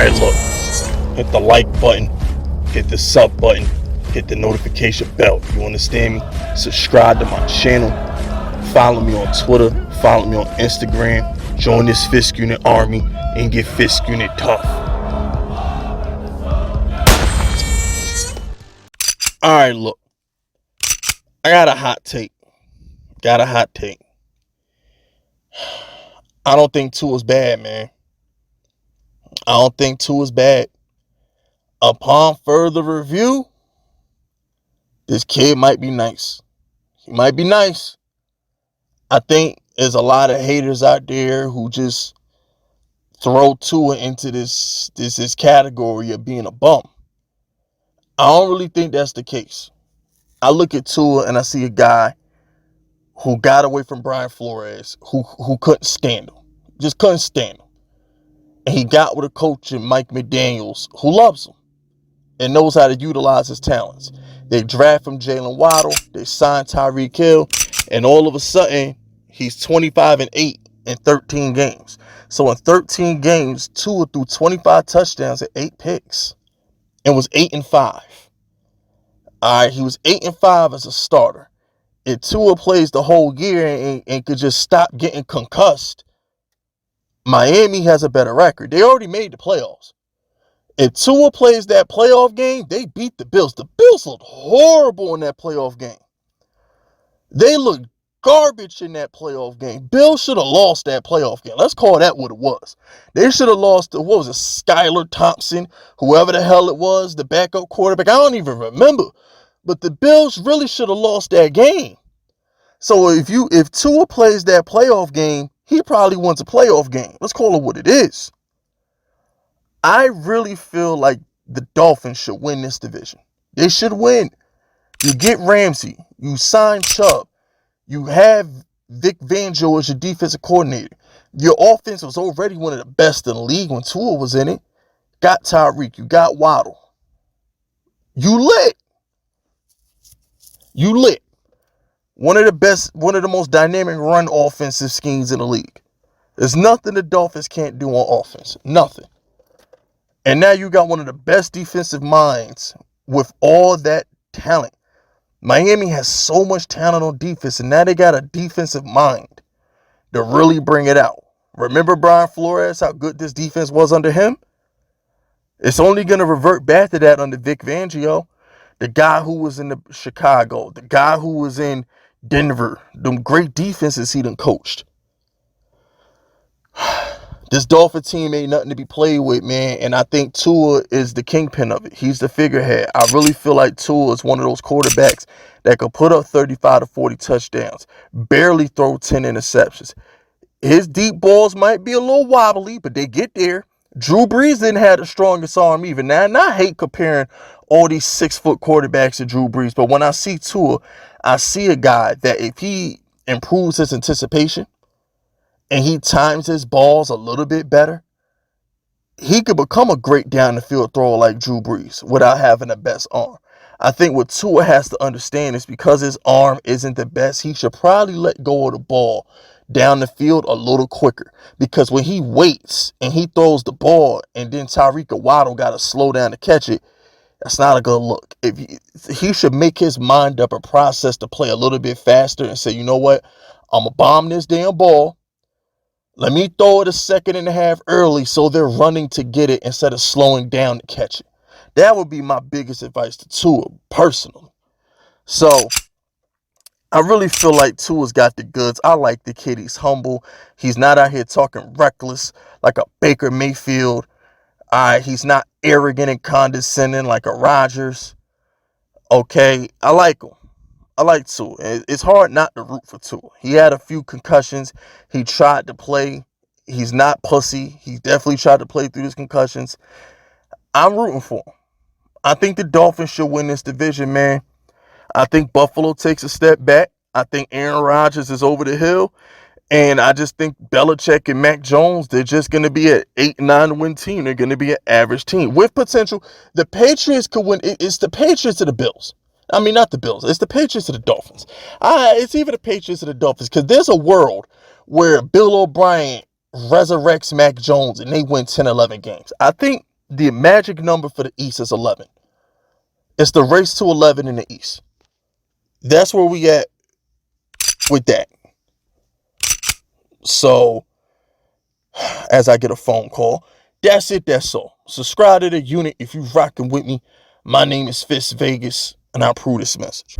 Alright, look. Hit the like button. Hit the sub button. Hit the notification bell. You understand me? Subscribe to my channel. Follow me on Twitter. Follow me on Instagram. Join this Fisk Unit army and get Fisk Unit tough. Alright, look. I got a hot take. I don't think Tua's bad, man. I don't think Tua's bad. Upon further review, this kid might be nice. He might be nice. I think there's a lot of haters out there who just throw Tua into this category of being a bum. I don't really think that's the case. I look at Tua and I see a guy who got away from Brian Flores, who couldn't stand him. Just couldn't stand him. And he got with a coach in Mike McDaniels who loves him and knows how to utilize his talents. They draft from Jalen Waddle. They sign Tyreek Hill. And all of a sudden, he's 25-8 in 13 games. So in 13 games, Tua threw 25 touchdowns and 8 picks. And was 8-5. All right, he was 8-5 as a starter. If Tua plays the whole year and could just stop getting concussed, Miami has a better record. They already made the playoffs. If Tua plays that playoff game, they beat the Bills. The Bills looked horrible in that playoff game. They looked garbage in that playoff game. Bills should have lost that playoff game. Let's call that what it was. They should have lost to, what was it, Skylar Thompson, whoever the hell it was, the backup quarterback. I don't even remember. But the Bills really should have lost that game. So if Tua plays that playoff game, he probably wins a playoff game. Let's call it what it is. I really feel like the Dolphins should win this division. They should win. You get Ramsey. You sign Chubb. You have Vic Fangio as your defensive coordinator. Your offense was already one of the best in the league when Tua was in it. Got Tyreek. You got Waddle. You lit. One of the most dynamic run offensive schemes in the league. There's nothing the Dolphins can't do on offense. Nothing. And now you got one of the best defensive minds with all that talent. Miami has so much talent on defense, and now they got a defensive mind to really bring it out. Remember Brian Flores, how good this defense was under him? It's only going to revert back to that under Vic Fangio, the guy who was in the Chicago, the guy who was in Denver, them great defenses he done coached. This Dolphin team ain't nothing to be played with, man, and I think Tua is the kingpin of it. He's the figurehead. I really feel like Tua is one of those quarterbacks that could put up 35 to 40 touchdowns, barely throw 10 interceptions. His deep balls might be a little wobbly, but they get there. Drew Brees didn't have the strongest arm even. Now, and I hate comparing all these 6-foot quarterbacks to Drew Brees, but when I see Tua, I see a guy that if he improves his anticipation and he times his balls a little bit better, he could become a great down the field thrower like Drew Brees without having the best arm. I think what Tua has to understand is because his arm isn't the best, he should probably let go of the ball down the field a little quicker. Because when he waits and he throws the ball and then Tyreek or Waddle got to slow down to catch it, that's not a good look. He should make his mind up a process to play a little bit faster and say, you know what, I'm going to bomb this damn ball. Let me throw it a second and a half early so they're running to get it instead of slowing down to catch it. That would be my biggest advice to Tua, personally. So, I really feel like Tua's got the goods. I like the kid. He's humble. He's not out here talking reckless like a Baker Mayfield. He's not arrogant and condescending like a Rodgers. Okay, I like him. I like Tua. It's hard not to root for Tua. He had a few concussions. He tried to play. He's not pussy. He definitely tried to play through his concussions. I'm rooting for him. I think the Dolphins should win this division, man. I think Buffalo takes a step back. I think Aaron Rodgers is over the hill. And I just think Belichick and Mac Jones, they're just going to be an 8-9 win team. They're going to be an average team with potential. The Patriots could win. It's the Patriots or the Bills. I mean, not the Bills. It's the Patriots or the Dolphins. It's even the Patriots or the Dolphins because there's a world where Bill O'Brien resurrects Mac Jones and they win 10, 11 games. I think The magic number for the East is 11. It's the race to 11 in the East. That's where we at with that. So, as I get a phone call, that's it, that's all. Subscribe to the unit if you rocking with me. My name is Fist Vegas, and I approve this message.